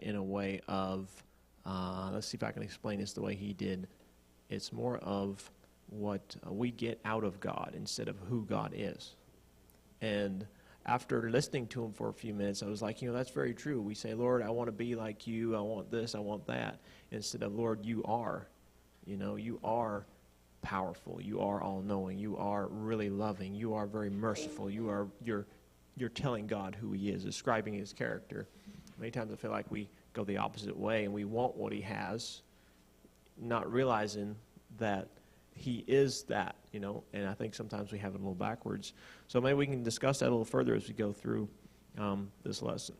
in a way of, let's see if I can explain this the way he did. It's more of what we get out of God instead of who God is. And after listening to him for a few minutes, I was like, that's very true. We say, Lord, I want to be like you. I want this, I want that. Instead of, Lord, you are. You are powerful. You are all-knowing. You are really loving. You are very merciful. You're telling God who he is, describing his character. Many times I feel like we go the opposite way and we want what he has, not realizing that he is that, and I think sometimes we have it a little backwards. So maybe we can discuss that a little further as we go through this lesson.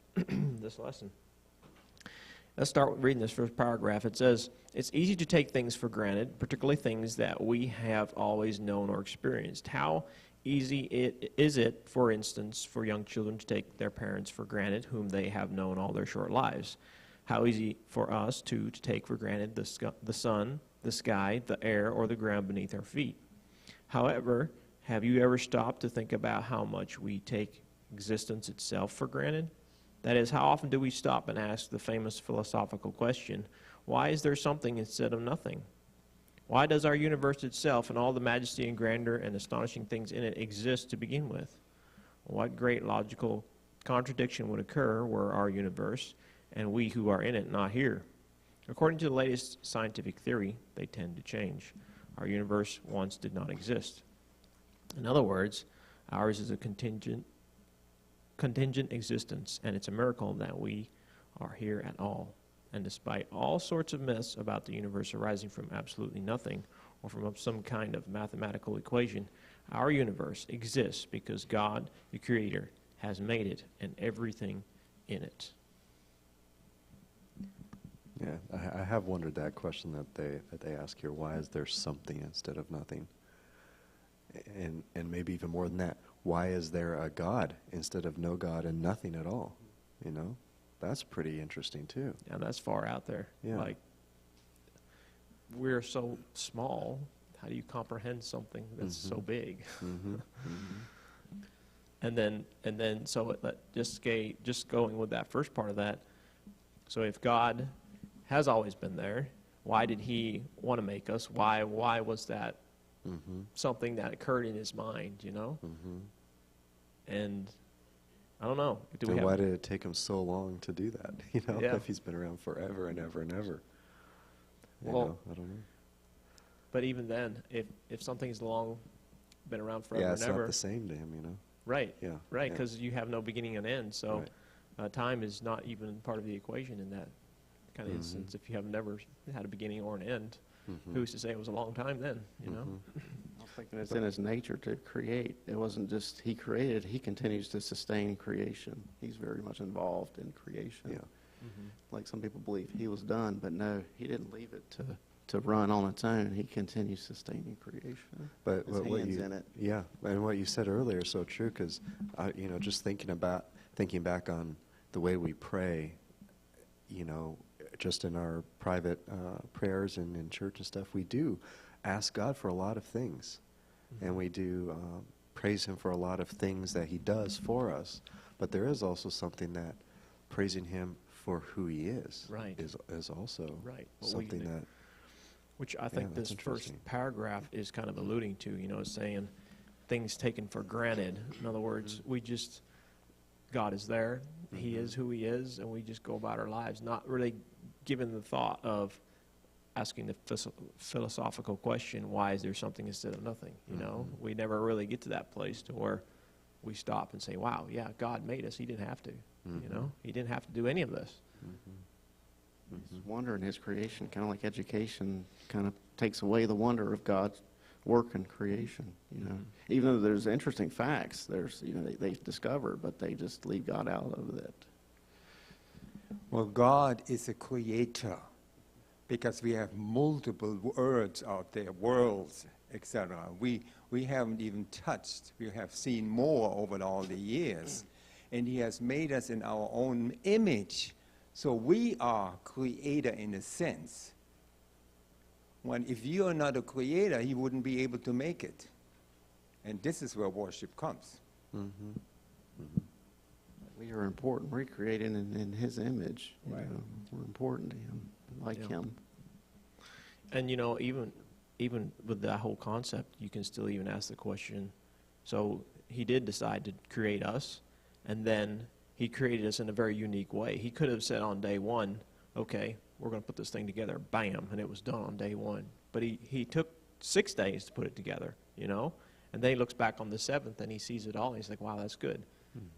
Let's start reading this first paragraph. It says, it's easy to take things for granted, particularly things that we have always known or experienced. How easy is it, for instance, for young children to take their parents for granted, whom they have known all their short lives? How easy for us, too, to take for granted the sun, the sky, the air, or the ground beneath our feet. However, have you ever stopped to think about how much we take existence itself for granted? That is, how often do we stop and ask the famous philosophical question, why is there something instead of nothing? Why does our universe itself and all the majesty and grandeur and astonishing things in it exist to begin with? What great logical contradiction would occur were our universe and we who are in it not here? According to the latest scientific theory, they tend to change. Our universe once did not exist. In other words, ours is a contingent existence, and it's a miracle that we are here at all. And despite all sorts of myths about the universe arising from absolutely nothing or from some kind of mathematical equation, our universe exists because God, the Creator, has made it and everything in it. Yeah, I have wondered that question that they ask here. Why is there something instead of nothing? And maybe even more than that, why is there a God instead of no God and nothing at all? That's pretty interesting too. Yeah, that's far out there. Yeah. Like, we're so small. How do you comprehend something that's so big? And then, so just going with that first part of that. So if God has always been there, why did he want to make us? Why was that something that occurred in his mind, And I don't know. Why did it take him so long to do that? Yeah. If he's been around forever and ever and ever. Well, I don't know. But even then, if something's been around forever Yeah, and ever. it's not the same to him, Right. Yeah. Right, yeah. because you have no beginning and end. So Right. Time is not even part of the equation in that kind of instance. If you have never had a beginning or an end, who's to say it was a long time then, I think it's in his nature to create. It wasn't just he created, he continues to sustain creation. He's very much involved in creation. Yeah. Like some people believe he was done, but no, he didn't leave it to run on its own. He continues sustaining creation. But his hands in it. Yeah, and what you said earlier is so true, because just thinking back on the way we pray, just in our private prayers and in church and stuff, we do ask God for a lot of things, and we do praise him for a lot of things that he does for us. But there is also something that praising him for who he is is also something that. Which I think this first paragraph is kind of alluding to, it's saying things taken for granted. In other words, God is there, he is who he is, and we just go about our lives, not really given the thought of asking the philosophical question, why is there something instead of nothing? We never really get to that place to where we stop and say, wow, yeah, God made us. He didn't have to, he didn't have to do any of this. His wonder in his creation, kind of like education, kind of takes away the wonder of God's work in creation. Even though there's interesting facts, they discover, but they just leave God out of it. Well, God is a creator, because we have multiple words out there, worlds, etc. We haven't even touched. We have seen more over all the years, and he has made us in our own image. So we are creator in a sense. If you are not a creator, he wouldn't be able to make it. And this is where worship comes. We are important. We're created in His image. You Right. know, we're important to Him, like Yeah. Him. And you know, even with that whole concept, you can still even ask the question, so he did decide to create us, and then he created us in a very unique way. He could have said on day one, okay, we're going to put this thing together, bam, and it was done on day one. But he took 6 days to put it together, you know, and then he looks back on the seventh and he sees it all, and he's like, wow, that's good.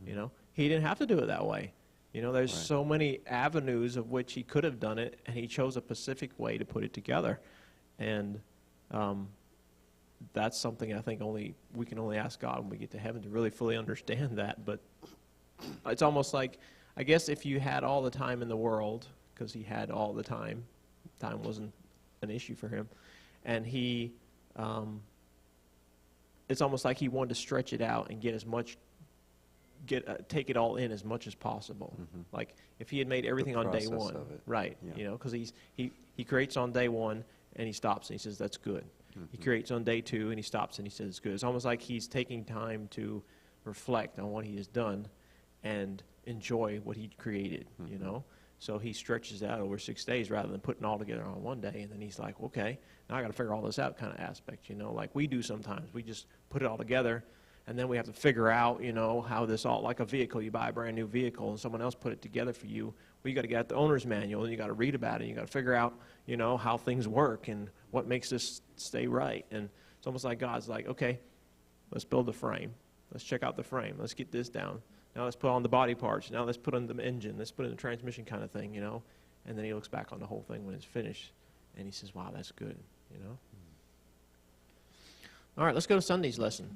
You know, he didn't have to do it that way. You know, there's Right. so many avenues of which he could have done it, and he chose a specific way to put it together. And that's something I think we can only ask God when we get to heaven to really fully understand that. But it's almost like, I guess if you had all the time in the world, because he had all the time wasn't an issue for him, and it's almost like he wanted to stretch it out and take it all in as much as possible. Like if he had made everything on day process one, of it. right? Yeah. You know, because he creates on day one and he stops and he says that's good. He creates on day two and he stops and he says it's good. It's almost like he's taking time to reflect on what he has done and enjoy what he created. You know, so he stretches out over 6 days rather than putting it all together on one day. And then he's like, okay, now I got to figure all this out, kind of aspect. You know, like we do sometimes. We just put it all together. And then we have to figure out, you know, how this all, like a vehicle, you buy a brand new vehicle and someone else put it together for you. Well, you got to get the owner's manual and you got to read about it. You got to figure out, you know, how things work and what makes this stay right. And it's almost like God's like, okay, let's build the frame. Let's check out the frame. Let's get this down. Now let's put on the body parts. Now let's put on the engine. Let's put in the transmission kind of thing, you know. And then he looks back on the whole thing when it's finished and he says, wow, that's good, you know. All right, let's go to Sunday's lesson.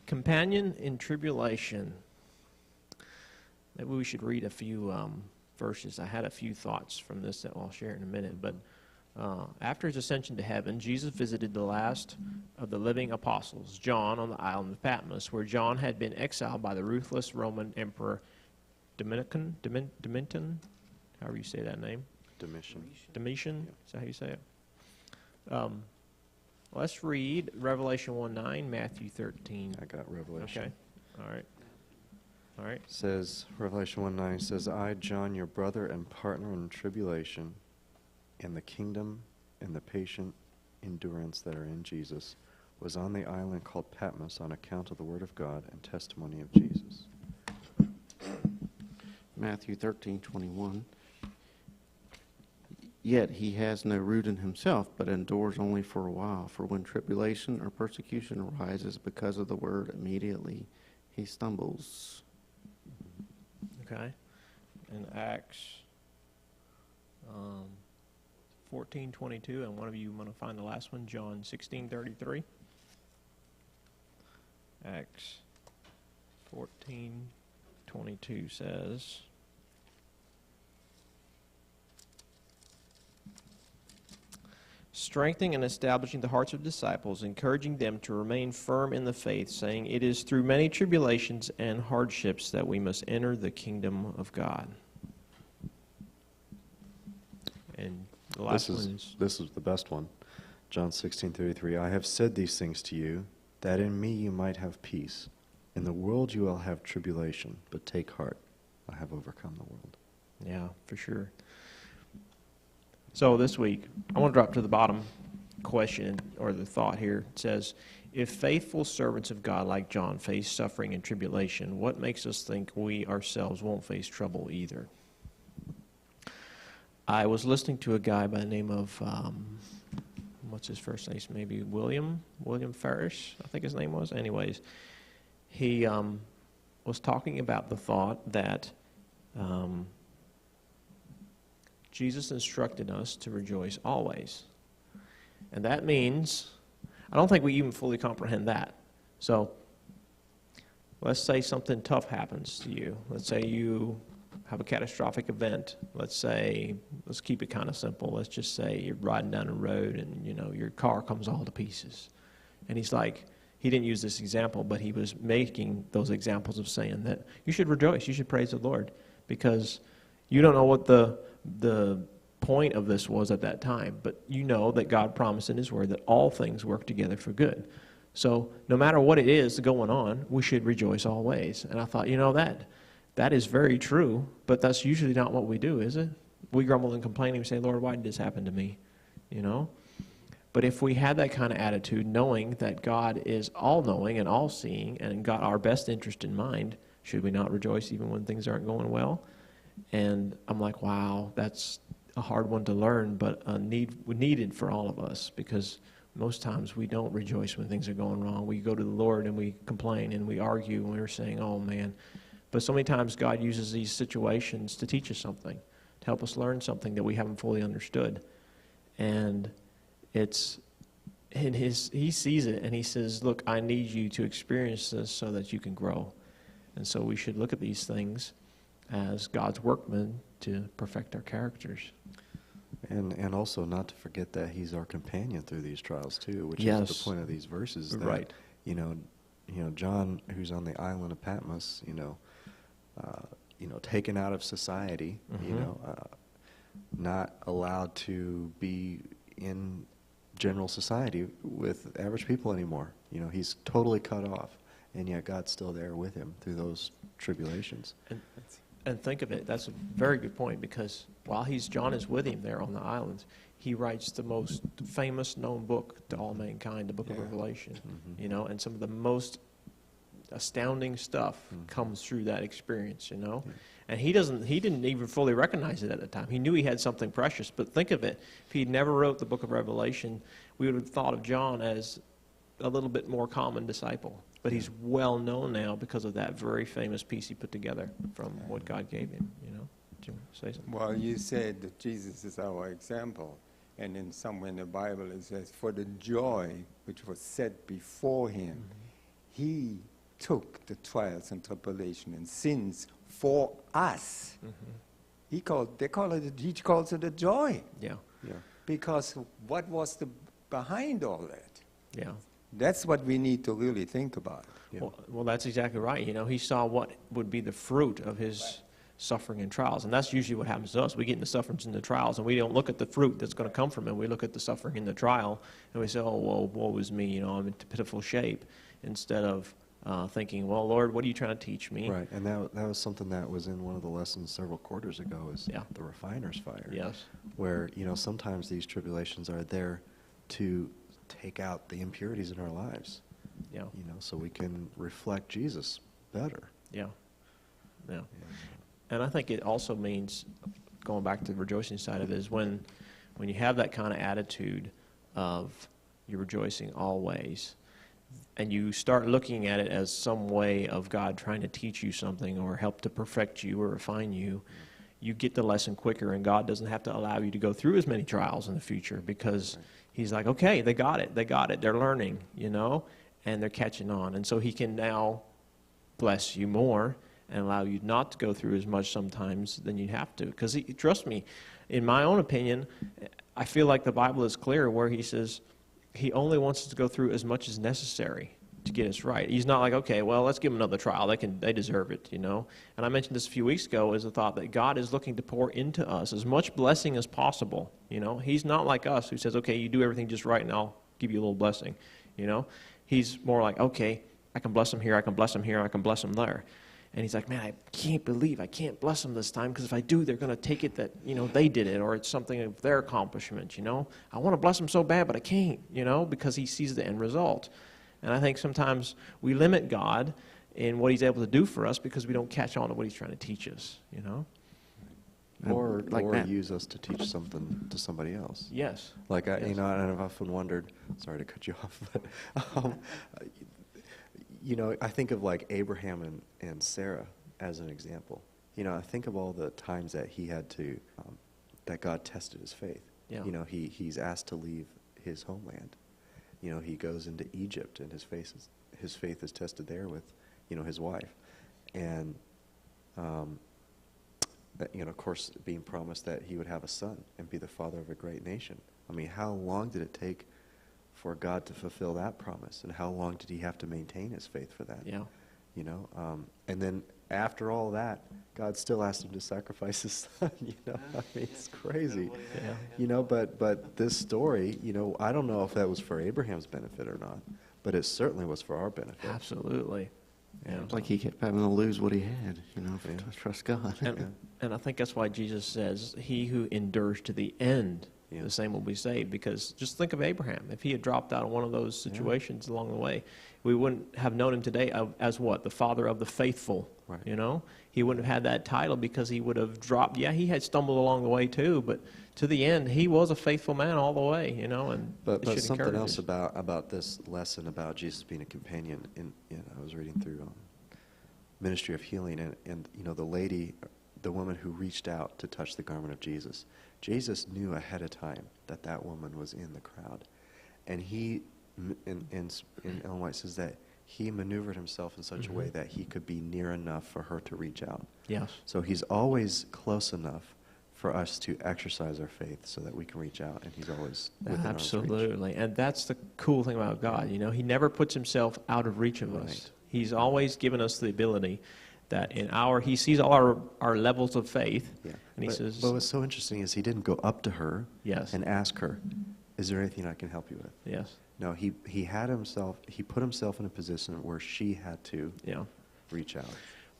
Companion in tribulation. Maybe we should read a few verses. I had a few thoughts from this that I'll share in a minute. But after his ascension to heaven, Jesus visited the last of the living apostles, John, on the island of Patmos, where John had been exiled by the ruthless Roman Emperor Domitian, however you say that name. Domitian, is that how you say it? Let's read Revelation 1:9, Matthew 13. I got Revelation. Okay. All right. Says, Revelation 1:9 says, I, John, your brother and partner in tribulation, in the kingdom and the patient endurance that are in Jesus, was on the island called Patmos on account of the word of God and testimony of Jesus. Matthew 13:21. Yet he has no root in himself, but endures only for a while. For when tribulation or persecution arises because of the word, immediately he stumbles. Okay. In Acts 14:22, and one of you want to find the last one, John 16:33. Acts 14:22 says, strengthening and establishing the hearts of disciples, encouraging them to remain firm in the faith, saying, it is through many tribulations and hardships that we must enter the kingdom of God. And the last one is, This is the best one. John 16:33. I have said these things to you, that in me you might have peace. In the world you will have tribulation, but take heart. I have overcome the world. yeah, for sure. So this week, I want to drop to the bottom question, or the thought here. It says, if faithful servants of God like John face suffering and tribulation, what makes us think we ourselves won't face trouble either? I was listening to a guy by the name of, what's his first name? Maybe William Ferris, I think his name was. Anyways, he was talking about the thought that Jesus instructed us to rejoice always. And that means, I don't think we even fully comprehend that. So, let's say something tough happens to you. Let's say you have a catastrophic event. Let's keep it kind of simple. Let's just say you're riding down the road and, you know, your car comes all to pieces. And he's like, he didn't use this example, but he was making those examples of saying that you should rejoice, you should praise the Lord, because you don't know what the point of this was at that time, but you know that God promised in his word that all things work together for good. So no matter what it is going on, we should rejoice always. And I thought, you know, That is very true, but that's usually not what we do, is it? We grumble and complain and we say, Lord, why did this happen to me? You know? But if we had that kind of attitude, knowing that God is all-knowing and all-seeing and got our best interest in mind, should we not rejoice even when things aren't going well? And I'm like, wow, that's a hard one to learn, but needed for all of us, because most times we don't rejoice when things are going wrong. We go to the Lord and we complain and we argue and we're saying, oh, man. But so many times God uses these situations to teach us something, to help us learn something that we haven't fully understood. And he sees it and he says, look, I need you to experience this so that you can grow. And so we should look at these things as God's workmen to perfect our characters. And also not to forget that he's our companion through these trials too, which Yes. is the point of these verses. That, Right. You know, John, who's on the island of Patmos, taken out of society, not allowed to be in general society with average people anymore. You know, he's totally cut off, and yet God's still there with him through those tribulations. And think of it, that's a very good point, because while John is with him there on the islands, he writes the most famous known book to all mankind, the book of Revelation, and some of the most astounding stuff comes through that experience, And he didn't even fully recognize it at the time. He knew he had something precious, but think of it, if he never wrote the book of Revelation, we would have thought of John as a little bit more common disciple. But he's well known now because of that very famous piece he put together from what God gave him, Do you say something? Well, you said that Jesus is our example. And in somewhere in the Bible it says, for the joy which was set before him, he took the trials and tribulation and sins for us. He calls it the joy. Yeah, Because what was behind all that? yeah. That's what we need to really think about. Yeah. Well, that's exactly right. He saw what would be the fruit of his suffering and trials. And that's usually what happens to us. We get into sufferings and the trials, and we don't look at the fruit that's going to come from it. We look at the suffering and the trial, and we say, oh, well, woe is me, I'm in pitiful shape, instead of thinking, well, Lord, what are you trying to teach me? Right, and that was something that was in one of the lessons several quarters ago, is the refiner's fire. Yes. Where, sometimes these tribulations are there to take out the impurities in our lives. Yeah. So we can reflect Jesus better. Yeah. And I think it also means, going back to the rejoicing side of it, is when you have that kind of attitude of you're rejoicing always, and you start looking at it as some way of God trying to teach you something or help to perfect you or refine you, you get the lesson quicker, and God doesn't have to allow you to go through as many trials in the future, because he's like, okay, they got it, they're learning, and they're catching on. And so he can now bless you more and allow you not to go through as much sometimes than you have to. Because trust me, in my own opinion, I feel like the Bible is clear where he says he only wants us to go through as much as necessary to get us right. He's not like, okay, well, let's give them another trial. They deserve it, And I mentioned this a few weeks ago, as a thought that God is looking to pour into us as much blessing as possible, He's not like us, who says, okay, you do everything just right and I'll give you a little blessing, He's more like, okay, I can bless them here, I can bless them here, I can bless them there. And he's like, man, I can't believe I can't bless them this time, because if I do, they're going to take it that, they did it, or it's something of their accomplishment, I want to bless them so bad, but I can't, because he sees the end result. And I think sometimes we limit God in what he's able to do for us because we don't catch on to what he's trying to teach us, Or Like Matt. use us to teach something to somebody else. Yes. Like, Yes. and I've often wondered, sorry to cut you off, but, I think of like Abraham and Sarah as an example. I think of all the times that he had to, that God tested his faith. Yeah. He's asked to leave his homeland. He goes into Egypt, and his faith is tested there with, his wife. And, of course, being promised that he would have a son and be the father of a great nation. I mean, how long did it take for God to fulfill that promise? And how long did he have to maintain his faith for that? Yeah. And then after all that, God still asked him to sacrifice his son, I mean, it's crazy. Yeah. But this story, I don't know if that was for Abraham's benefit or not, but it certainly was for our benefit. Absolutely. Yeah. It's like he kept having to lose what he had, to trust God. And I think that's why Jesus says, he who endures to the end, Yeah. the same will be saved. Because just think of Abraham. If he had dropped out of one of those situations along the way, we wouldn't have known him today as what? The father of the faithful, Right. He wouldn't have had that title because he would have dropped. Yeah, he had stumbled along the way too, but to the end, he was a faithful man all the way, and But it should something encourage else us. about this lesson about Jesus being a companion, I was reading through Ministry of Healing, and the lady, the woman who reached out to touch the garment of Jesus, Jesus knew ahead of time that woman was in the crowd, and he, in Ellen White says that he maneuvered himself in such a way that he could be near enough for her to reach out. Yes. So he's always close enough for us to exercise our faith so that we can reach out, and he's always within arm's reach. Absolutely. And that's the cool thing about God. He never puts himself out of reach of us. Right. He's always given us the ability that he sees all our levels of faith, Yeah. and he says, but what's so interesting is he didn't go up to her yes, and ask her, is there anything I can help you with? yes, No, he put himself in a position where she had to yeah. reach out.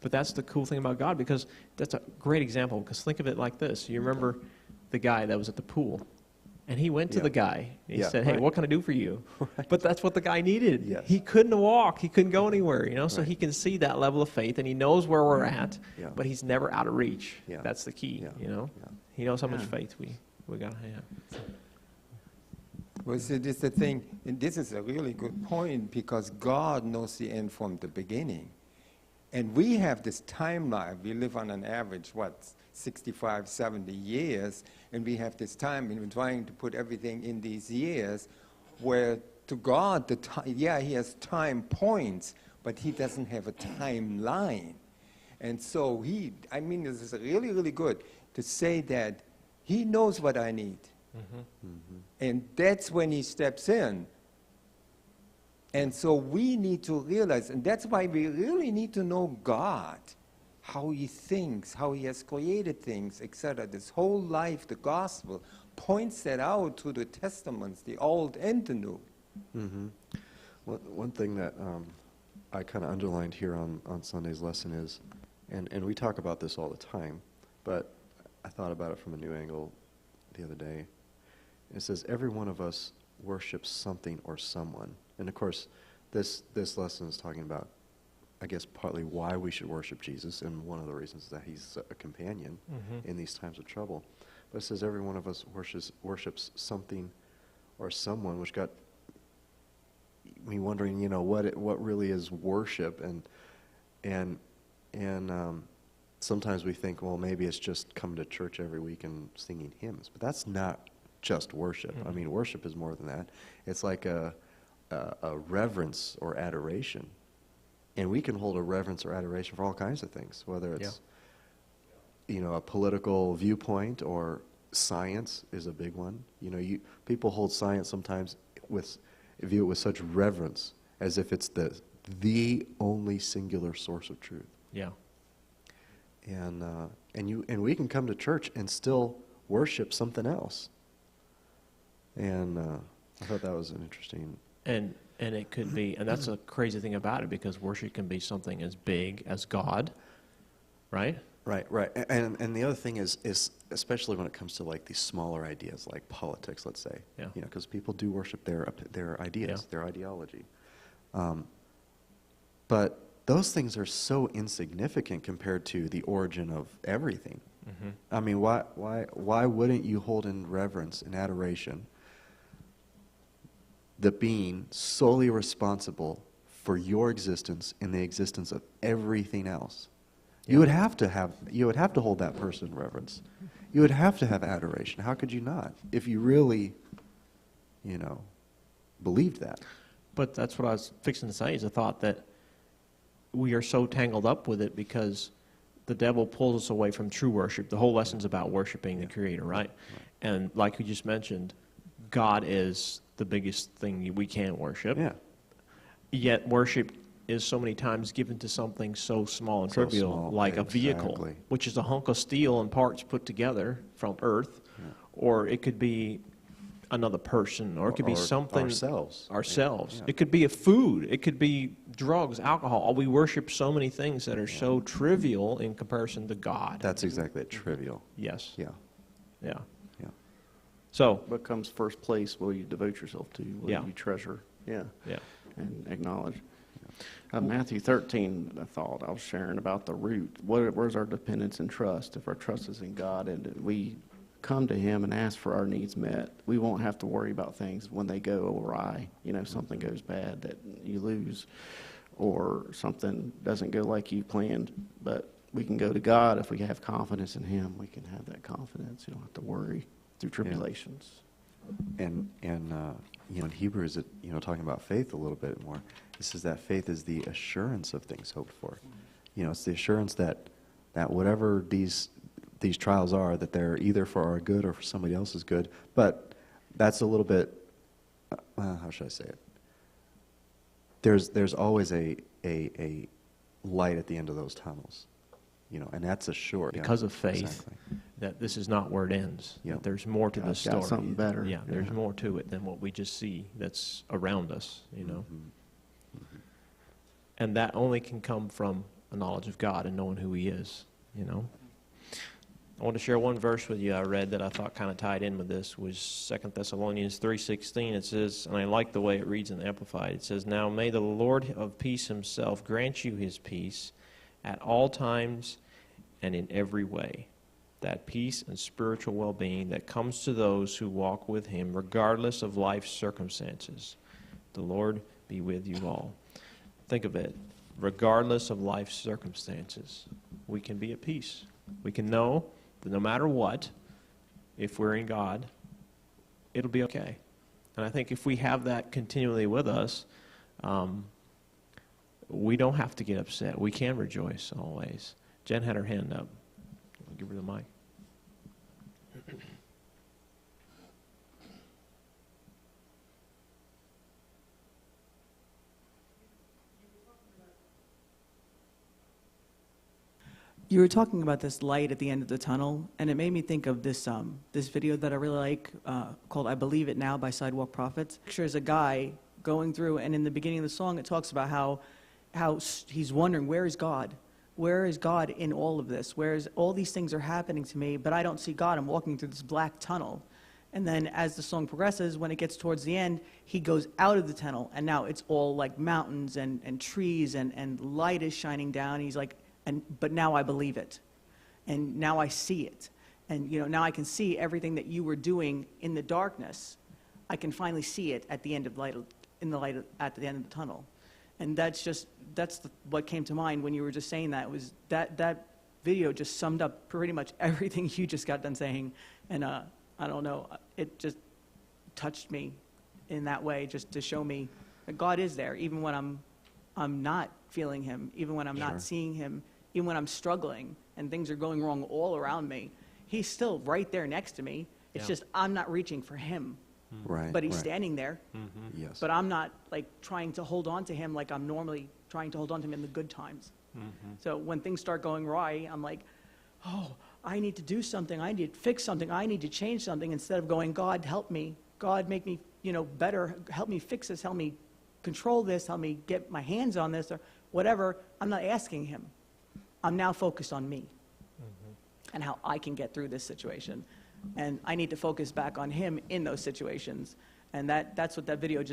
But that's the cool thing about God, because that's a great example. Because think of it like this. You remember the guy that was at the pool, and he went to Yeah. the guy. He Yeah, said, hey, right. what can I do for you? Right. But that's what the guy needed. Yes. He couldn't walk. He couldn't go anywhere, so Right. he can see that level of faith, and he knows where we're at, Yeah. but he's never out of reach. Yeah. That's the key, Yeah. Yeah. He knows how much faith we got to have. Well, see, this is the thing, and this is a really good point, because God knows the end from the beginning. And we have this timeline. We live on an average, 65, 70 years, and we have this time, and we're trying to put everything in these years, where to God, he has time points, but he doesn't have a timeline. And so this is really, really good to say that he knows what I need. And that's when he steps in. And so we need to realize, and that's why we really need to know God, how he thinks, how he has created things, etc. This whole life, the gospel, points that out through the testaments, the old and the new. Mm-hmm. One thing that I kind of underlined here on Sunday's lesson is, and we talk about this all the time, but I thought about it from a new angle the other day. It says every one of us worships something or someone. And of course, this lesson is talking about, I guess, partly why we should worship Jesus, and one of the reasons is that he's a companion in these times of trouble. But it says every one of us worships something or someone, which got me wondering, what really is worship, and sometimes we think, well, maybe it's just coming to church every week and singing hymns, but that's not just worship. I mean, worship is more than that. It's like a reverence or adoration, and we can hold a reverence or adoration for all kinds of things, whether it's a political viewpoint, or science is a big one. People hold science sometimes view it with such reverence, as if it's the only singular source of truth. Yeah. And we can come to church and still worship something else. And I thought that was an interesting. And it could be, and that's a crazy thing about it, because worship can be something as big as God, right? Right. And the other thing is especially when it comes to like these smaller ideas like politics, let's say, because people do worship their ideas, their ideology. But those things are so insignificant compared to the origin of everything. I mean, why wouldn't you hold in reverence and adoration the being solely responsible for your existence and the existence of everything else? You would have to hold that person in reverence. You would have to have adoration. How could you not, if you really, believed that? But that's what I was fixing to say, is I thought that we are so tangled up with it because the devil pulls us away from true worship. The whole lesson's about worshiping the Creator, right? And like you just mentioned, God is the biggest thing we can worship. Yeah. Yet worship is so many times given to something so small and So trivial, small, like a vehicle, exactly. which is a hunk of steel and parts put together from Earth, or it could be another person, or it could be something ourselves. Ourselves. Yeah. It could be a food. It could be drugs, alcohol. We worship so many things that are so trivial in comparison to God. That's exactly it, trivial. Yes. Yeah. Yeah. Yeah. So, What comes first place will you devote yourself to? Will Yeah. you treasure? Yeah. yeah. And acknowledge. Matthew 13, I thought I was sharing about the root. Where's our dependence and trust? If our trust is in God and we come to Him and ask for our needs met, we won't have to worry about things when they go awry. You know, something goes bad that you lose, or something doesn't go like you planned. But we can go to God if we have confidence in Him. We can have that confidence. You don't have to worry through tribulations. And you know, in Hebrews, talking about faith a little bit more, it says that faith is the assurance of things hoped for. You know, it's the assurance that whatever these trials are, that they're either for our good or for somebody else's good. But that's a little bit, how should I say it? There's always a light at the end of those tunnels, you know, and that's assured. Because of faith, Exactly. that this is not where it ends. Yeah. That there's more to this God's got story. something better. Yeah, there's Yeah. more to it than what we just see that's around us, you know. And that only can come from a knowledge of God and knowing who He is, you know. I want to share one verse with you I read that I thought kind of tied in with this, was 2 Thessalonians 3:16. It says, and I like the way it reads in the Amplified, it says, "Now may the Lord of peace Himself grant you His peace at all times and in every way, that peace and spiritual well-being that comes to those who walk with Him regardless of life's circumstances. The Lord be with you all." Think of it. Regardless of life's circumstances, we can be at peace. We can know that no matter what, if we're in God, it'll be okay. And I think if we have that continually with us, we don't have to get upset. We can rejoice always. Jen had her hand up. I'll give her the mic. You were talking about this light at the end of the tunnel, and it made me think of this this video that I really like called "I Believe It Now" by Sidewalk Prophets. It pictures a guy going through, and in the beginning of the song, it talks about how he's wondering, where is God? Where is God in all of this? Where's all these things are happening to me, but I don't see God. I'm walking through this black tunnel. And then as the song progresses, when it gets towards the end, he goes out of the tunnel, and now it's all like mountains and trees, and light is shining down. He's like, but now I believe it, and now I see it, and now I can see everything that you were doing in the darkness. I can finally see it at the end of light, at the end of the tunnel, and that's what came to mind when you were just saying that. Was that video just summed up pretty much everything you just got done saying, and I don't know, it just touched me in that way, just to show me that God is there, even when I'm not feeling Him, even when I'm not seeing Him. Even when I'm struggling and things are going wrong all around me, He's still right there next to me. It's just I'm not reaching for Him. Right. But He's right. standing there. Mm-hmm. Yes. But I'm not like trying to hold on to Him like I'm normally trying to hold on to Him in the good times. Mm-hmm. So when things start going awry, I'm like, oh, I need to do something. I need to fix something. I need to change something, instead of going, God, help me. God, make me better. Help me fix this. Help me control this. Help me get my hands on this, or whatever. I'm not asking Him. I'm now focused on me and how I can get through this situation. And I need to focus back on Him in those situations. And that's what that video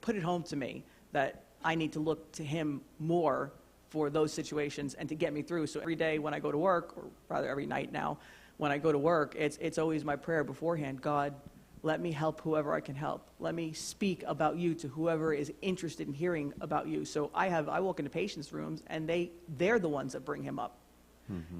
put it home to me, that I need to look to Him more for those situations and to get me through. So every day when I go to work, or rather every night now, when I go to work, it's always my prayer beforehand, God, let me help whoever I can help. Let me speak about You to whoever is interested in hearing about You. So I walk into patients' rooms, and they're the ones that bring Him up.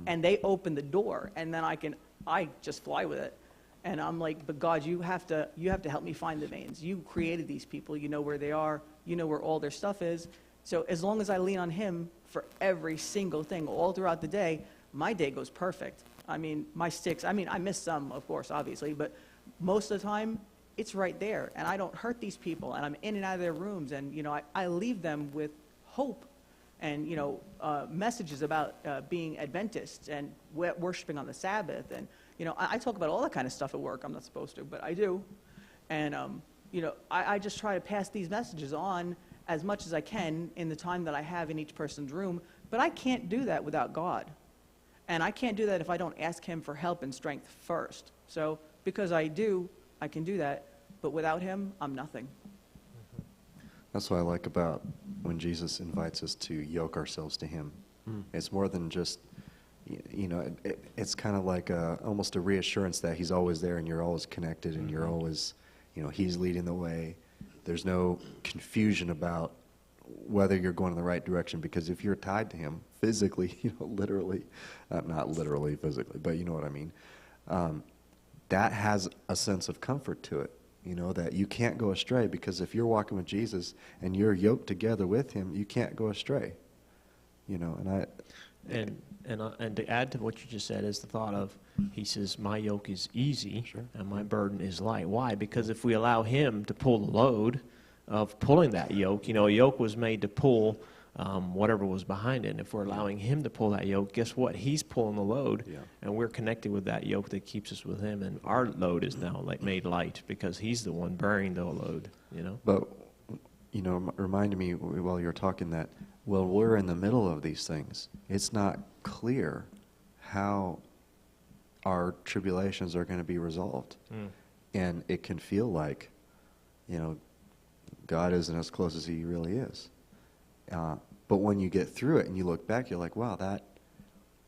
And they open the door, and then I just fly with it. And I'm like, but God, you have to help me find the veins. You created these people. You know where they are. You know where all their stuff is. So as long as I lean on Him for every single thing all throughout the day, my day goes perfect. I mean, I miss some, of course, obviously, but most of the time, it's right there, and I don't hurt these people, and I'm in and out of their rooms, and I leave them with hope, and messages about being Adventists and worshiping on the Sabbath, and You know, I talk about all that kind of stuff at work. I'm not supposed to, but I do. And, you know, I just try to pass these messages on as much as I can in the time that I have in each person's room. But I can't do that without God. And I can't do that if I don't ask him for help and strength first. So because I can do that. But without him, I'm nothing. That's what I like about when Jesus invites us to yoke ourselves to him. It's more than just, you know, it's kind of like almost a reassurance that he's always there and you're always connected and you're always, you know, he's leading the way. There's no confusion about whether you're going in the right direction, because if you're tied to him physically, you know, literally, not literally physically, but you know what I mean, that has a sense of comfort to it. You know, that you can't go astray, because if you're walking with Jesus and you're yoked together with him, you can't go astray. You know, and to add to what you just said is the thought of, he says, my yoke is easy and my burden is light. Why? Because if we allow him to pull the load of pulling that yoke, you know, a yoke was made to pull whatever was behind it. And if we're allowing him to pull that yoke, guess what? He's pulling the load, and we're connected with that yoke that keeps us with him. And our load is now made light because he's the one bearing the load, you know. But, you know, reminded me while you were talking that, well, we're in the middle of these things. It's not clear how our tribulations are going to be resolved. And it can feel like, you know, God isn't as close as he really is. But when you get through it and you look back, you're like, wow, that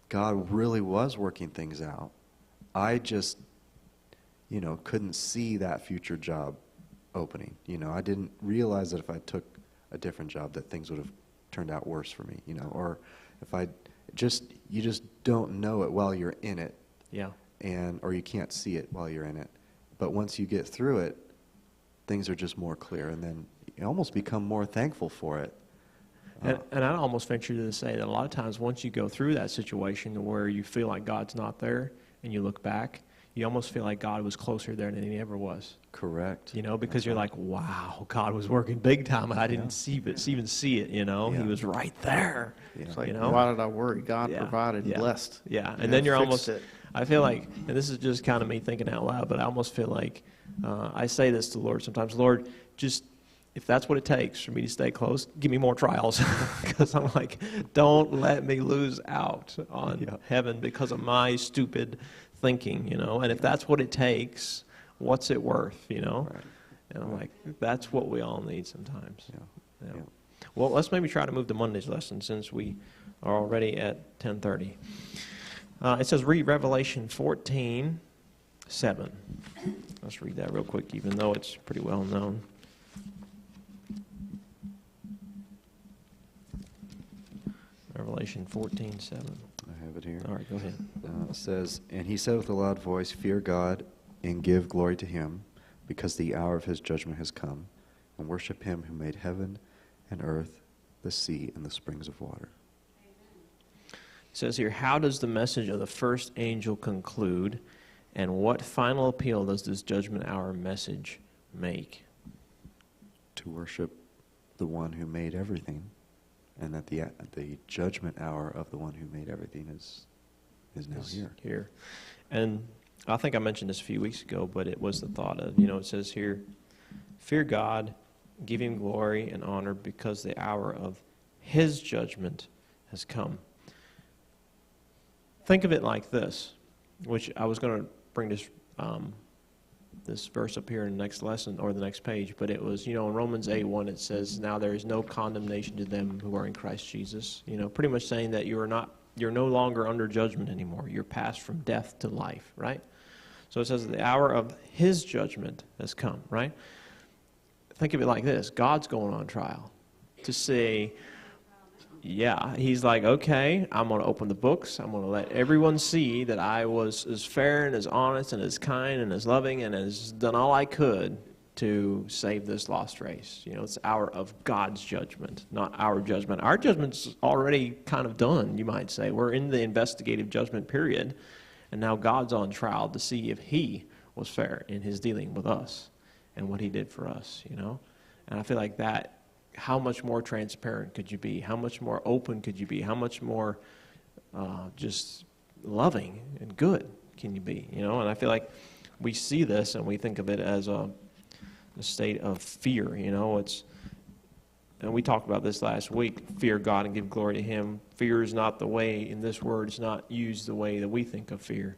God really was working things out. I just, you know, couldn't see that future job opening. You know, I didn't realize that if I took a different job that things would have turned out worse for me, you know, or if you just don't know it while you're in it. Yeah. Or you can't see it while you're in it. But once you get through it, things are just more clear, and then you almost become more thankful for it. And I'd almost venture to say that a lot of times once you go through that situation where you feel like God's not there and you look back, you almost feel like God was closer there than he ever was. Correct. You know, because you're like, wow, God was working big time and I didn't even see it, you know. He was right there. It's like, you know? why did I worry? God provided, blessed. Yeah, You and know, then you're fixed almost, it. I feel like, and this is just kind of me thinking out loud, but I almost feel like I say this to the Lord sometimes, Lord, just, if that's what it takes for me to stay close, give me more trials. Because I'm like, don't let me lose out on heaven because of my stupid thinking, you know. And if that's what it takes, what's it worth, you know? Right. And I'm like, that's what we all need sometimes. Yeah. Well, let's maybe try to move to Monday's lesson since we are already at 10:30. It says, read Revelation 14:7. Let's read that real quick, even though it's pretty well known. Revelation 14:7. I have it here. All right, go ahead. It says, and he said with a loud voice, fear God and give glory to him, because the hour of his judgment has come, and worship him who made heaven and earth, the sea, and the springs of water. It says here, how does the message of the first angel conclude, and what final appeal does this judgment hour message make? To worship the one who made everything, and that the judgment hour of the one who made everything is now here. And I think I mentioned this a few weeks ago, but it was the thought of, you know, it says here, fear God, give him glory and honor, because the hour of his judgment has come. Think of it like this, which I was going to bring this verse up here in the next lesson or the next page, but it was, you know, in Romans 8:1 it says, now there is no condemnation to them who are in Christ Jesus. You know, pretty much saying that you're no longer under judgment anymore. You're passed from death to life, right? So it says the hour of his judgment has come, right? Think of it like this. God's going on trial to say, yeah, he's like, okay, I'm going to open the books. I'm going to let everyone see that I was as fair and as honest and as kind and as loving and as done all I could to save this lost race. You know, it's the hour of God's judgment, not our judgment. Our judgment's already kind of done, you might say. We're in the investigative judgment period, and now God's on trial to see if he was fair in his dealing with us and what he did for us, you know. And I feel like that, how much more transparent could you be? How much more open could you be? How much more just loving and good can you be? You know, and I feel like we see this and we think of it as a state of fear. You know, and we talked about this last week. Fear God and give glory to Him. Fear is not the way in this word. It's not used the way that we think of fear.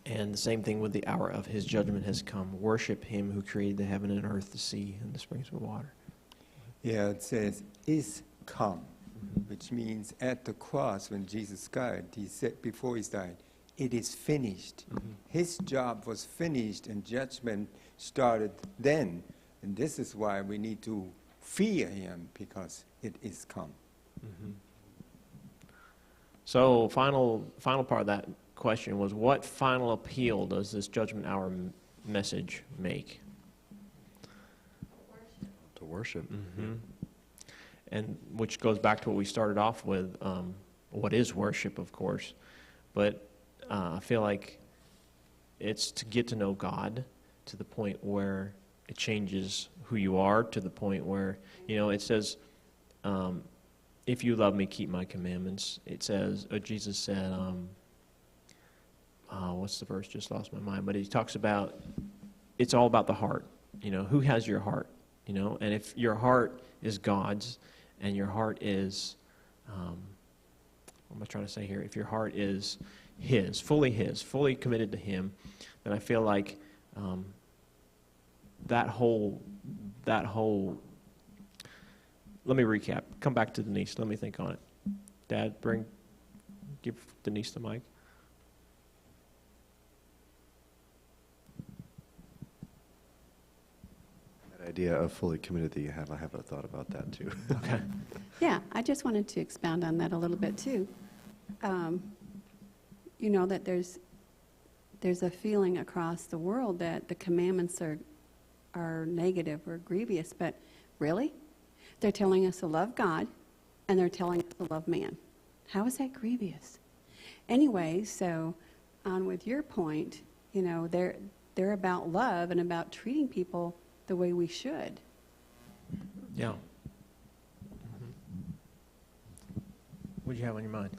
And the same thing with the hour of His judgment has come. Worship Him who created the heaven and earth, the sea, and the springs of water. Yeah, it says, is come, which means at the cross when Jesus died, He said before He died, it is finished. His job was finished and judgment started then. And this is why we need to fear Him, because it is come. So final part of that question was, what final appeal does this judgment hour message make? To worship. And which goes back to what we started off with, what is worship, of course. But I feel like it's to get to know God to the point where it changes who you are, to the point where, you know, it says, if you love me, keep my commandments. It says, Jesus said, what's the verse? Just lost my mind. But he talks about, it's all about the heart. You know, who has your heart? You know, and if your heart is God's, and your heart is, what am I trying to say here? If your heart is His, fully committed to Him, then I feel like that whole. Let me recap. Come back to Denise. Let me think on it. Dad, give Denise the mic. That idea of fully committed that you have, I have a thought about that too. Okay. Yeah, I just wanted to expound on that a little bit too. You know, that there's a feeling across the world that the commandments are negative or grievous, but really? They're telling us to love God, and they're telling us to love man. How is that grievous? Anyway, so on with your point, you know, they're about love and about treating people the way we should. Yeah. What do you have on your mind?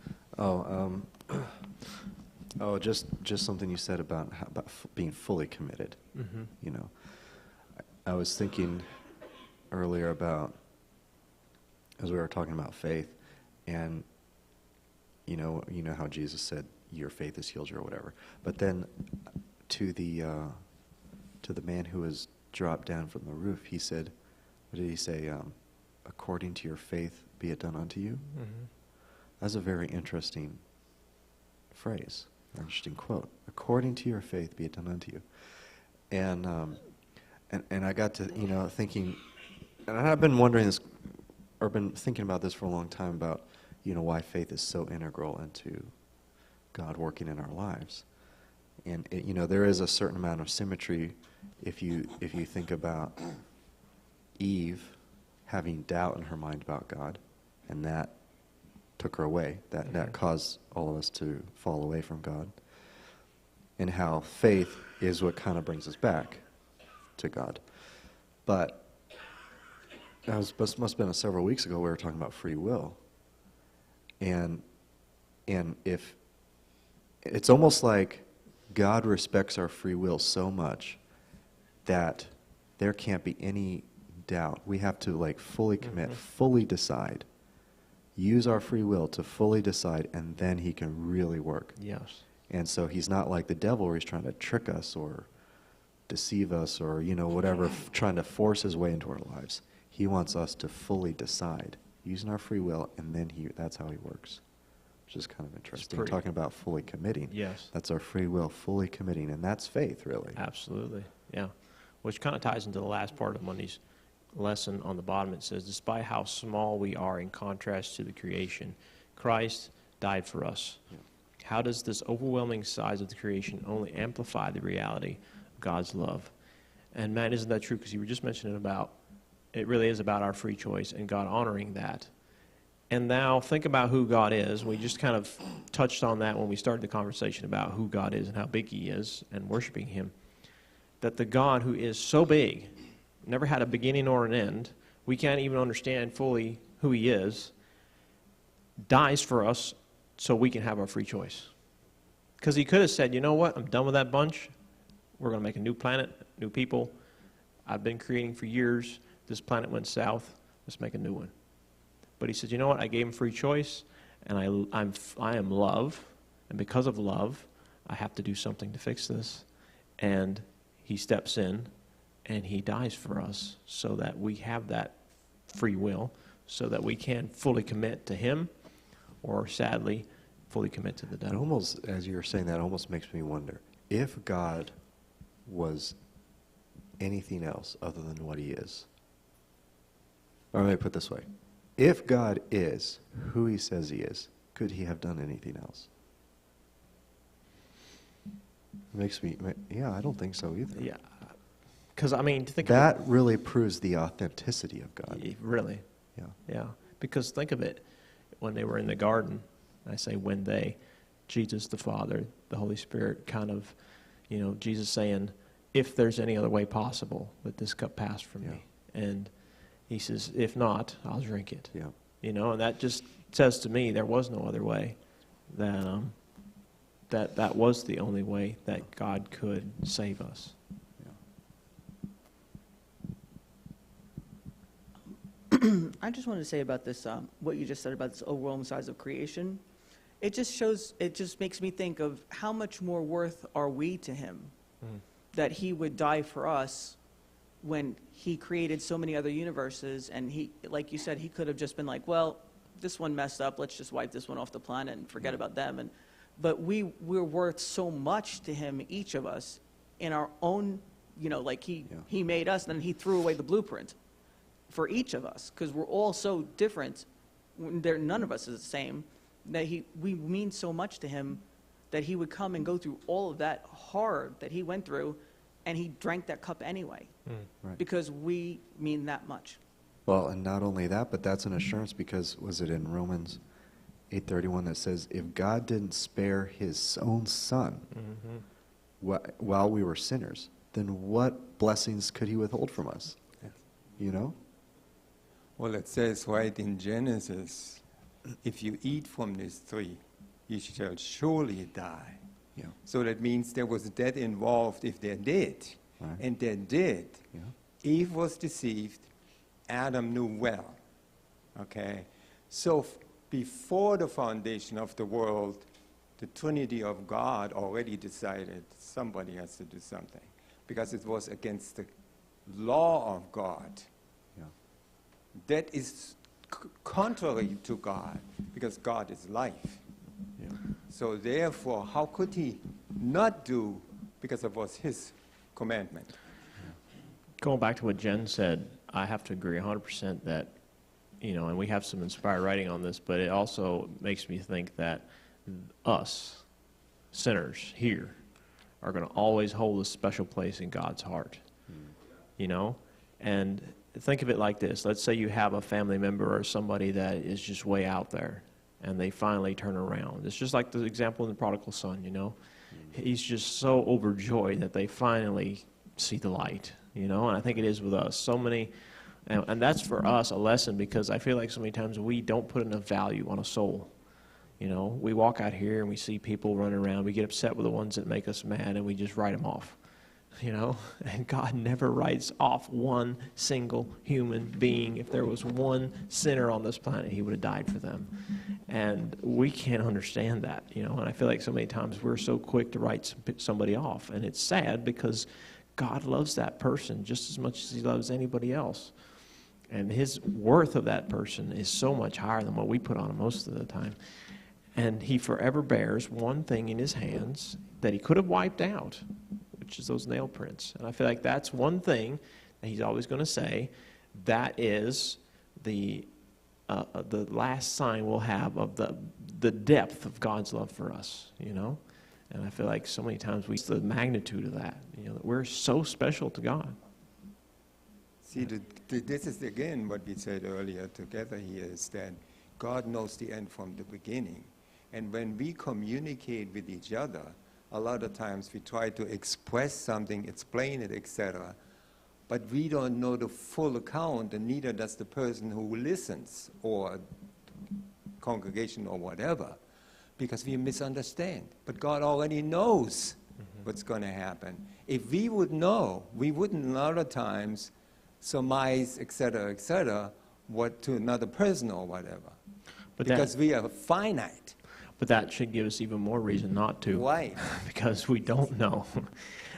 Just something you said about being fully committed. You know, I was thinking earlier about, as we were talking about faith, and you know how Jesus said, "Your faith has healed you," or whatever. But then, to the man who was dropped down from the roof, He said, "What did He say? According to your faith, be it done unto you." That's a very interesting phrase, an interesting quote. According to your faith, be it done unto you. And I got to thinking, and I've been wondering this, or been thinking about this for a long time, about why faith is so integral into God working in our lives. And there is a certain amount of symmetry if you think about Eve having doubt in her mind about God, and that took her away. That caused all of us to fall away from God. And how faith is what kind of brings us back to God. But must have been several weeks ago, we were talking about free will. And if it's almost like God respects our free will so much that there can't be any doubt. We have to fully commit, fully decide. Use our free will to fully decide, and then He can really work. Yes. And so He's not like the devil where He's trying to trick us or deceive us or, whatever, trying to force His way into our lives. He wants us to fully decide, using our free will, and then that's how He works. Which is kind of interesting. Talking about fully committing. Yes. That's our free will, fully committing, and that's faith, really. Absolutely, yeah. Which kind of ties into the last part of Monday's lesson on the bottom. It says, despite how small we are in contrast to the creation, Christ died for us. Yeah. How does this overwhelming size of the creation only amplify the reality of God's love? And man, isn't that true? Because you were just mentioning it really is about our free choice and God honoring that. And now think about who God is. We just kind of touched on that when we started the conversation about who God is and how big He is and worshiping Him. That the God who is so big, never had a beginning or an end, we can't even understand fully who He is, dies for us so we can have our free choice. Because he could have said, you know what, I'm done with that bunch. We're going to make a new planet, new people. I've been creating for years. This planet went south. Let's make a new one. But he said, you know what, I gave him free choice, and I am love, and because of love, I have to do something to fix this. And he steps in, and he dies for us so that we have that free will, so that we can fully commit to him, or sadly, fully commit to the It devil. almost, as you're saying that, almost makes me wonder, if God was anything else other than what he is, or let me put it this way, if God is who he says he is, could he have done anything else? Makes me, yeah, I don't think so either. Yeah. Because, I mean, think That really proves the authenticity of God. of it. Really. Yeah. Yeah. Because think of it. When they were in the garden, I say when they, Jesus the Father, the Holy Spirit, kind of, you know, Jesus saying, if there's any other way possible, let this cup pass from me. And he says, if not, I'll drink it. Yeah. You know, and that just says to me there was no other way. That was the only way that God could save us. I just wanted to say about this, what you just said about this overwhelming size of creation. It just makes me think of how much more worth are we to him that he would die for us when he created so many other universes. And he, like you said, he could have just been like, well, this one messed up. Let's just wipe this one off the planet and forget about them. But we're worth so much to him, each of us, in our own, you know, like he made us, and then he threw away the blueprint for each of us, because we're all so different. None of us is the same. That we mean so much to him that he would come and go through all of that horror that he went through, and he drank that cup anyway, Right. because we mean that much. Well, and not only that, but that's an assurance because, was it in Romans 8:31 that says, if God didn't spare his own son while we were sinners, then what blessings could he withhold from us? You know? Well, it says right in Genesis, if you eat from this tree, you shall surely die. Yeah. So that means there was death involved if they're dead. Right. And they're dead. Yeah. Eve was deceived. Adam knew well. Okay? So before the foundation of the world, the Trinity of God already decided somebody has to do something, because it was against the law of God. Yeah. That is contrary to God, because God is life. Yeah. So therefore, how could he not do, because it was his commandment? Going back to what Jen said, I have to agree 100% that, you know, and we have some inspired writing on this, but it also makes me think that us, sinners here, are going to always hold a special place in God's heart, you know? And think of it like this. Let's say you have a family member or somebody that is just way out there, and they finally turn around. It's just like the example in the prodigal son, you know? He's just so overjoyed that they finally see the light, you know? And I think it is with us. So many, and that's for us a lesson, because I feel like so many times we don't put enough value on a soul. You know, we walk out here and we see people running around. We get upset with the ones that make us mad, and we just write them off. You know, and God never writes off one single human being. If there was one sinner on this planet, he would have died for them. And we can't understand that, you know, and I feel like so many times we're so quick to write somebody off. And it's sad, because God loves that person just as much as he loves anybody else. And his worth of that person is so much higher than what we put on him most of the time. And he forever bears one thing in his hands that he could have wiped out, which is those nail prints. And I feel like that's one thing that he's always going to say, that is the last sign we'll have of the depth of God's love for us, you know? And I feel like so many times we see the magnitude of that, you know, that we're so special to God. See, this is again what we said earlier together here, is that God knows the end from the beginning. And when we communicate with each other, a lot of times we try to express something, explain it, etc. But we don't know the full account, and neither does the person who listens, or congregation or whatever. because we misunderstand. But God already knows what's going to happen. If we would know, we wouldn't a lot of times surmise, etc., what to another person or whatever. But Because we are finite. But that should give us even more reason not to. Why? Because we don't know.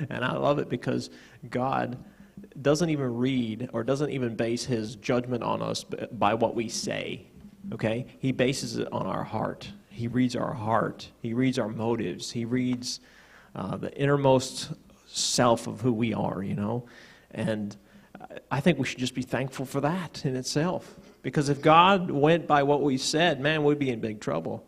And I love it because God doesn't even read or doesn't even base his judgment on us by what we say. Okay? He bases it on our heart. He reads our heart. He reads our motives. He reads the innermost self of who we are, you know? And I think we should just be thankful for that in itself. Because if God went by what we said, man, we'd be in big trouble.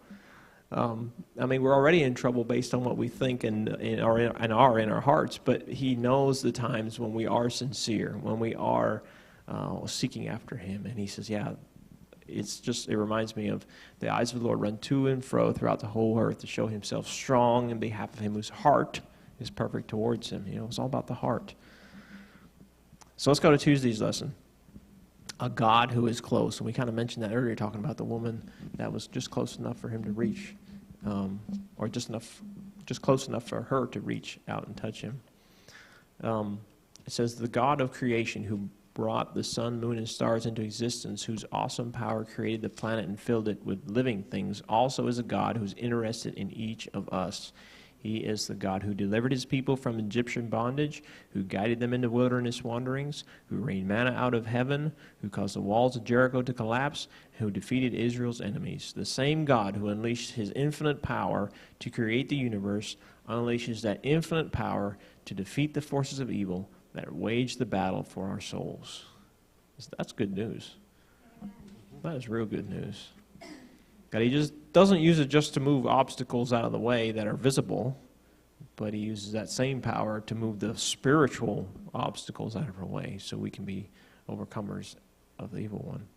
I mean, we're already in trouble based on what we think and are in our hearts, but he knows the times when we are sincere, when we are seeking after him. And he says, yeah, it reminds me of the eyes of the Lord run to and fro throughout the whole earth to show himself strong in behalf of him whose heart is perfect towards him. You know, it's all about the heart. So let's go to Tuesday's lesson. A God who is close. And we kind of mentioned that earlier, talking about the woman that was just close enough for him to reach, or just close enough for her to reach out and touch him. It says, the God of creation who brought the sun, moon, and stars into existence, whose awesome power created the planet and filled it with living things, also is a God who's interested in each of us. He is the God who delivered his people from Egyptian bondage, who guided them into wilderness wanderings, who rained manna out of heaven, who caused the walls of Jericho to collapse, who defeated Israel's enemies. The same God who unleashed his infinite power to create the universe unleashes that infinite power to defeat the forces of evil that wage the battle for our souls. That's good news. That is real good news. God, he just doesn't use it just to move obstacles out of the way that are visible, but he uses that same power to move the spiritual obstacles out of our way so we can be overcomers of the evil one.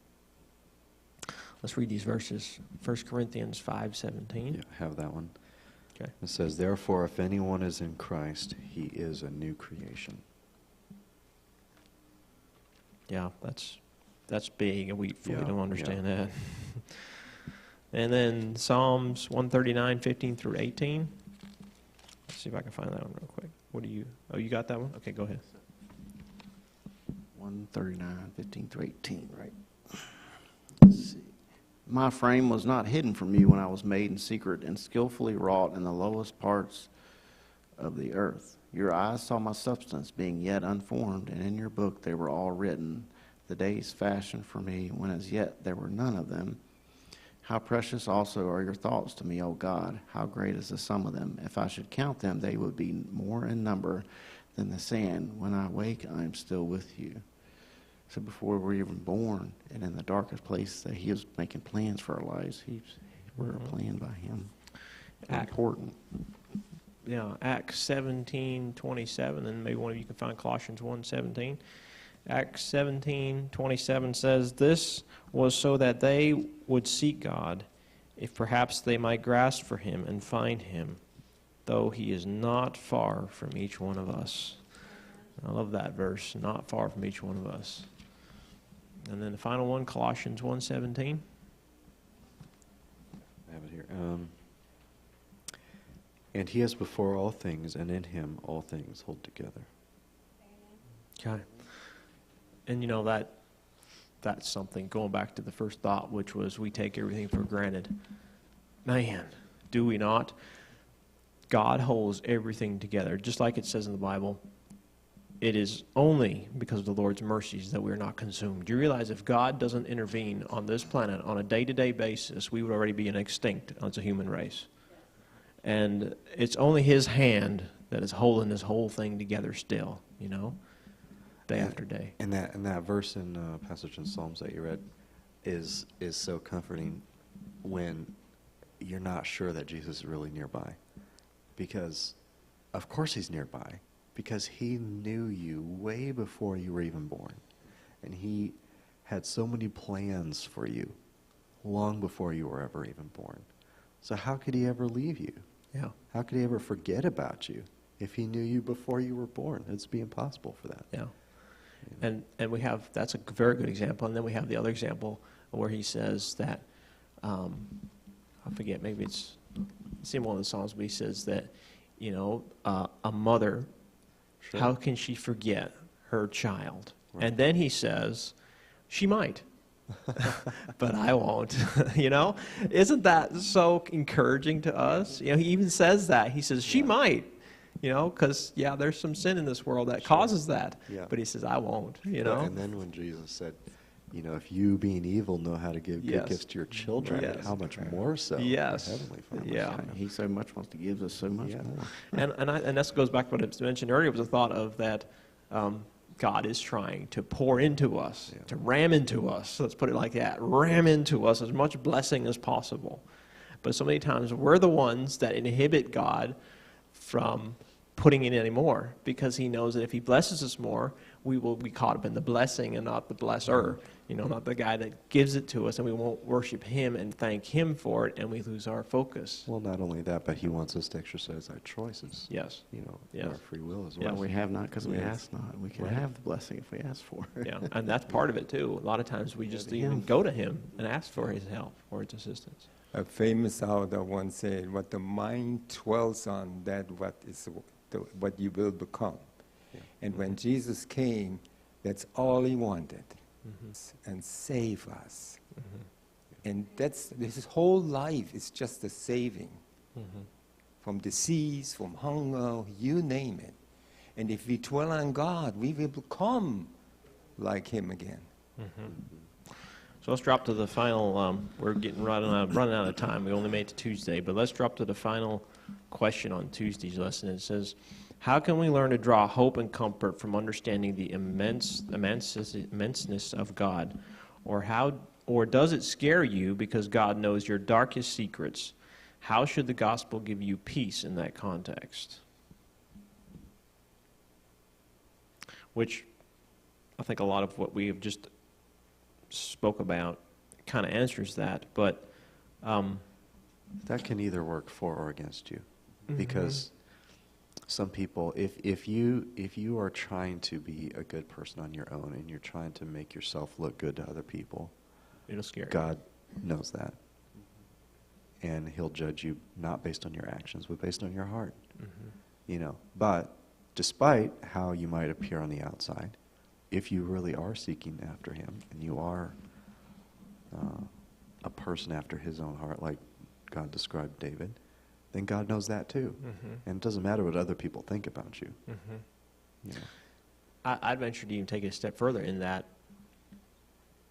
Let's read these verses. 1 Corinthians 5:17. Yeah, have that one. Okay. It says, therefore, if anyone is in Christ, he is a new creation. Yeah, that's big, and we fully Yeah, don't understand that. And then Psalms 139:15 through 18. Let's see if I can find that one real quick. You got that one? Okay, go ahead. 139:15-18, right? Let's see. My frame was not hidden from you when I was made in secret and skillfully wrought in the lowest parts of the earth. Your eyes saw my substance being yet unformed, and in your book they were all written, the days fashioned for me, when as yet there were none of them. How precious also are your thoughts to me, O God. How great is the sum of them. If I should count them, they would be more in number than the sand. When I wake, I am still with you. So before we were even born, and in the darkest place, that he was making plans for our lives. We're planned by him. Important. Yeah, Acts 17:27, and maybe one of you can find Colossians 1:17. Acts 17:27 says, this was so that they would seek God, if perhaps they might grasp for him and find him, though he is not far from each one of us. I love that verse, not far from each one of us. And then the final one, Colossians 1:17. I have it here. And he is before all things, and in him all things hold together. Okay. And you know, that's something, going back to the first thought, which was we take everything for granted. Man, do we not? God holds everything together. Just like it says in the Bible, it is only because of the Lord's mercies that we're not consumed. Do you realize if God doesn't intervene on this planet on a day-to-day basis, we would already be extinct as a human race? And it's only his hand that is holding this whole thing together still, you know, day after day. And that verse in passage in Psalms that you read is so comforting when you're not sure that Jesus is really nearby. Because, of course he's nearby. Because he knew you way before you were even born. And he had so many plans for you long before you were ever even born. So how could he ever leave you? Yeah. How could he ever forget about you if he knew you before you were born? It'd be impossible for that. Yeah. And we have, that's a very good example. And then we have the other example where he says that, I forget, maybe it's see one of the Psalms where he says that, you know, a mother, Sure. how can she forget her child? Right. And then he says, she might, but I won't. You know, isn't that so encouraging to us? You know, he even says that. He says, she might, you know, because, yeah, there's some sin in this world that causes that. Yeah. But he says, I won't, you know. And then when Jesus said, you know, if you being evil know how to give good Yes. gifts to your children, Yes. how much more so our Yes. Heavenly Father? Yeah. He so much wants to give us so much Yeah. more. And this goes back to what I mentioned earlier, was the thought of that God is trying to pour into us, Yeah. to ram into us. Let's put it like that. Ram into us as much blessing as possible. But so many times we're the ones that inhibit God from putting in any more, because he knows that if he blesses us more, we will be caught up in the blessing and not the blesser. You know, not the guy that gives it to us, and we won't worship him and thank him for it, and we lose our focus. Well, not only that, but he wants us to exercise our choices. Yes. You know, Yes. our free will as Yeah, well. We have not because we Yes. ask not. We can Right. have the blessing if we ask for it. Yeah, and that's part of it too. A lot of times we just to even him. go to him and ask for his help or his assistance. A famous author once said, what the mind dwells on, that what you will become. Yeah. And when Jesus came, that's all he wanted, Mm-hmm. and save us. And his whole life is just a saving. From disease, from hunger, you name it. And if we dwell on God, we will become like him again. So let's drop to the final. We're getting running out of time. We only made it to Tuesday, but let's drop to the final question on Tuesday's lesson. It says, "How can we learn to draw hope and comfort from understanding the immenseness of God, or does it scare you because God knows your darkest secrets? How should the gospel give you peace in that context?" Which I think a lot of what we have just spoke about kind of answers that, but That can either work for or against you, because some people, if you are trying to be a good person on your own and you're trying to make yourself look good to other people, it'll scare you. God knows that, and He'll judge you not based on your actions, but based on your heart. You know, but despite how you might appear on the outside, if you really are seeking after Him and you are a person after His own heart, like God described David, then God knows that too. And it doesn't matter what other people think about you. You know. I'd venture to even take it a step further in that